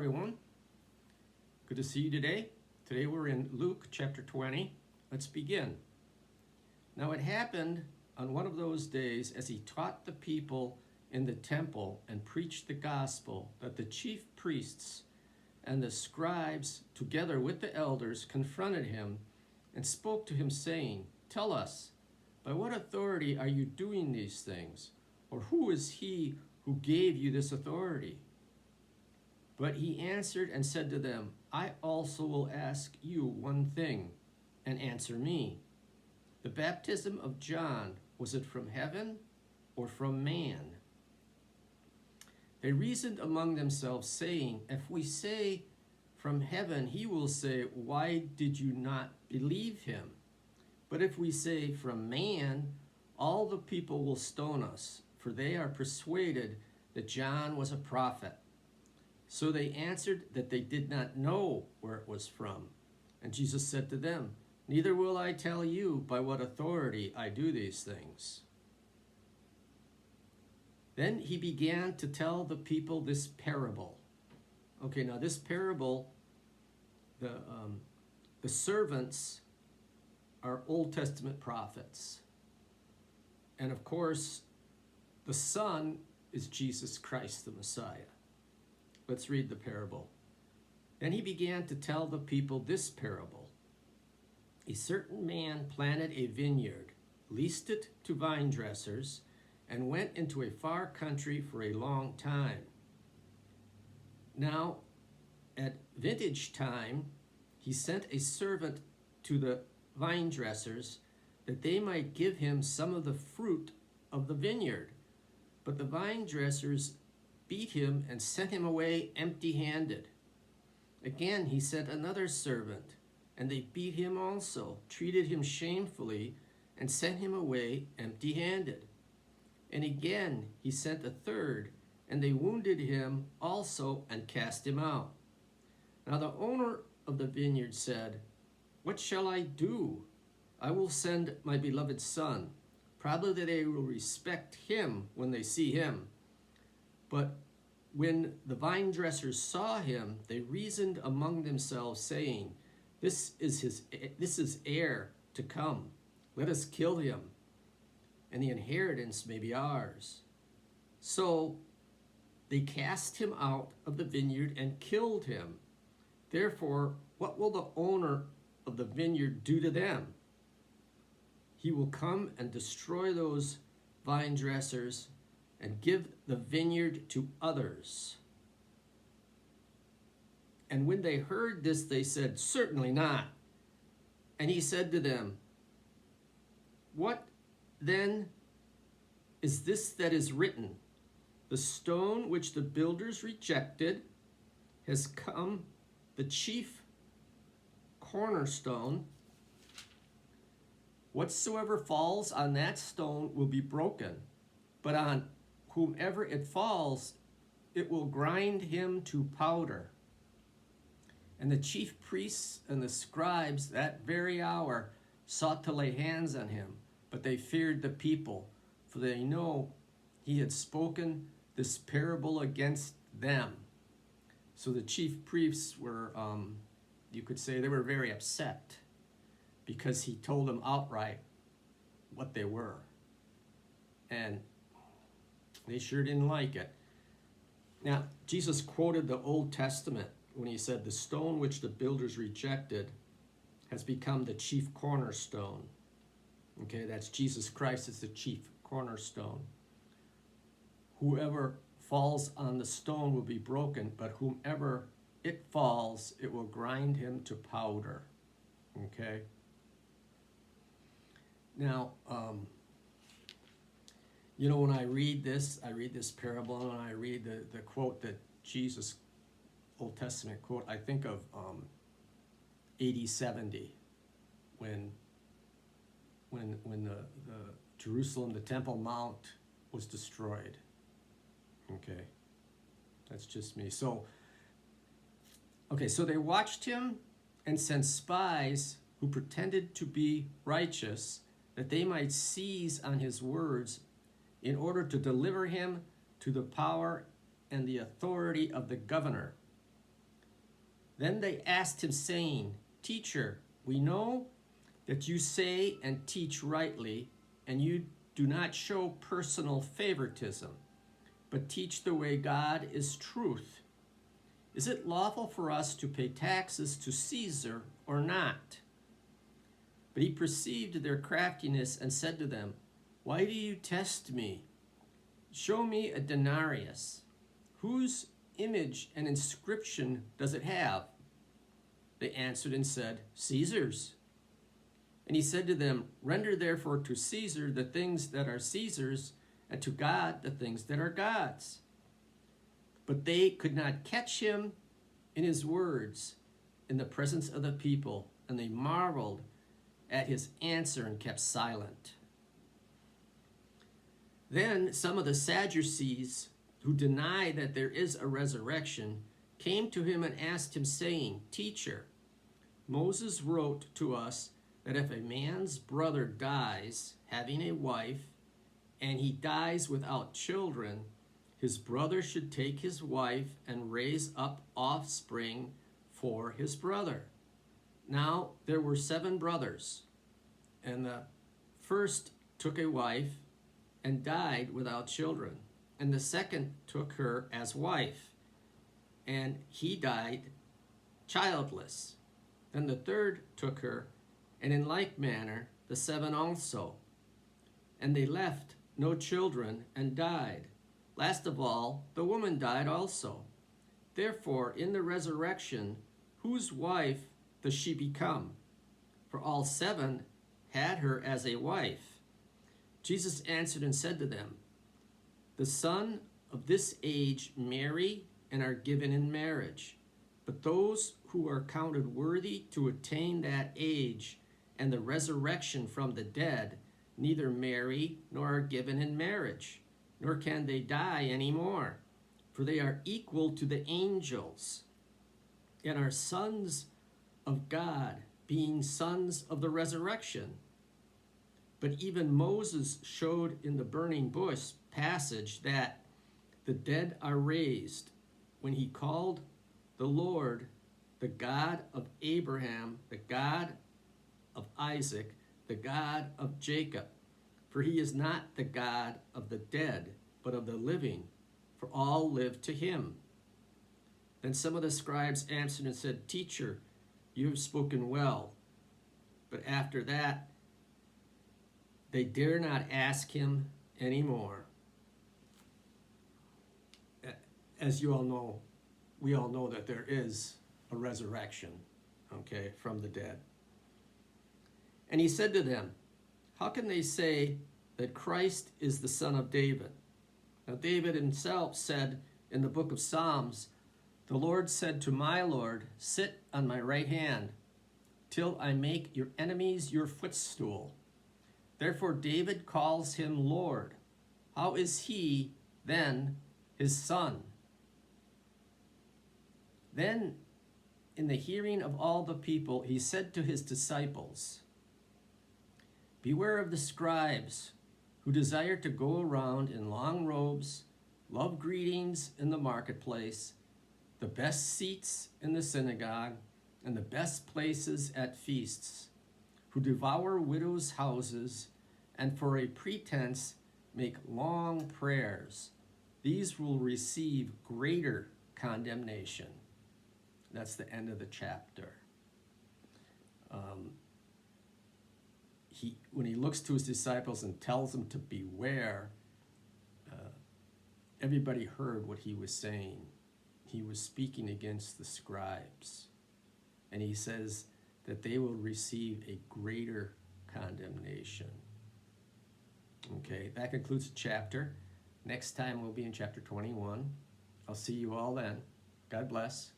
everyone. Good to see you today. Today we're in Luke chapter 20. Let's begin. Now it happened on one of those days as he taught the people in the temple and preached the gospel that the chief priests and the scribes, together with the elders, confronted him and spoke to him, saying, "Tell us, by what authority are you doing these things? Or who is he who gave you this authority?" But he answered and said to them, "I also will ask you one thing, and answer me. The baptism of John, was it from heaven or from man?" They reasoned among themselves, saying, "If we say from heaven, he will say, 'Why did you not believe him?' But if we say from man, all the people will stone us, for they are persuaded that John was a prophet." So they answered that they did not know where it was from. And Jesus said to them, "Neither will I tell you by what authority I do these things." Then he began to tell the people this parable. Okay, now this parable, the servants are Old Testament prophets. And of course, the Son is Jesus Christ, the Messiah. Let's read the parable. Then he began to tell the people this parable. A certain man planted a vineyard, leased it to vine dressers, and went into a far country for a long time. Now, at vintage time, he sent a servant to the vine dressers that they might give him some of the fruit of the vineyard. But the vine dressers beat him and sent him away empty-handed. Again, he sent another servant, and they beat him also, treated him shamefully, and sent him away empty-handed. And again, he sent a third, and they wounded him also and cast him out. Now the owner of the vineyard said, "What shall I do? I will send my beloved son. Probably they will respect him when they see him." But when the vine dressers saw him, they reasoned among themselves, saying, This is heir to come. Let us kill him, and the inheritance may be ours." So they cast him out of the vineyard and killed him. Therefore, what will the owner of the vineyard do to them? He will come and destroy those vine dressers and give the vineyard to others. And when they heard this, they said, "Certainly not." And he said to them, "What then is this that is written? The stone which the builders rejected has come the chief cornerstone. Whatsoever falls on that stone will be broken, but on whomever it falls, it will grind him to powder." And the chief priests and the scribes that very hour sought to lay hands on him, but they feared the people, for they know he had spoken this parable against them. So the chief priests were, you could say, they were very upset because he told them outright what they were. And they sure didn't like it. Now, Jesus quoted the Old Testament when he said, "The stone which the builders rejected has become the chief cornerstone." Okay, that's Jesus Christ as the chief cornerstone. "Whoever falls on the stone will be broken, but whomever it falls, it will grind him to powder." Okay? Now, when I read this parable, and I read the quote that Jesus, Old Testament quote, I think of AD 70, when the Jerusalem, the Temple Mount was destroyed. Okay, that's just me. So they watched him and sent spies who pretended to be righteous, that they might seize on his words in order to deliver him to the power and the authority of the governor. Then they asked him, saying, Teacher, we know that you say and teach rightly, and you do not show personal favoritism, but teach the way God is truth. Is it lawful for us to pay taxes to Caesar or not? But he perceived their craftiness and said to them, Why do you test me? Show me a denarius. Whose image and inscription does it have? They answered and said, Caesar's. And he said to them, Render therefore to Caesar the things that are Caesar's, and to God the things that are God's. But they could not catch him in his words in the presence of the people, and they marveled at his answer and kept silent. Then some of the Sadducees, who deny that there is a resurrection, came to him and asked him, saying, Teacher, Moses wrote to us that if a man's brother dies, having a wife, and he dies without children, his brother should take his wife and raise up offspring for his brother. Now there were 7 brothers, and the first took a wife and died without children, and the second took her as wife, and he died childless. Then the third took her, and in like manner the 7 also. And they left no children and died. Last of all, the woman died also. Therefore, in the resurrection, whose wife does she become? For all 7 had her as a wife. Jesus answered and said to them, The son of this age marry and are given in marriage. But those who are counted worthy to attain that age and the resurrection from the dead neither marry nor are given in marriage, nor can they die any more, for they are equal to the angels, and are sons of God, being sons of the resurrection. But even Moses showed in the burning bush passage that the dead are raised, when he called the Lord the God of Abraham, the God of Isaac, the God of Jacob. For he is not the God of the dead, but of the living, for all live to him. Then some of the scribes answered and said, Teacher, you have spoken well. But after that, they dare not ask him any more. As you all know, we all know that there is a resurrection, okay, from the dead. And he said to them, How can they say that Christ is the son of David? Now David himself said in the book of Psalms, The Lord said to my Lord, Sit on my right hand, till I make your enemies your footstool. Therefore David calls him Lord. How is he then his son? Then in the hearing of all the people, he said to his disciples, Beware of the scribes who desire to go around in long robes, love greetings in the marketplace, the best seats in the synagogue, and the best places at feasts, who devour widows' houses, and for a pretense make long prayers. These will receive greater condemnation. That's the end of the chapter. When he looks to his disciples and tells them to beware, everybody heard what he was saying. He was speaking against the scribes. And he says that they will receive a greater condemnation. Okay, that concludes the chapter. Next time we'll be in chapter 21. I'll see you all then. God bless.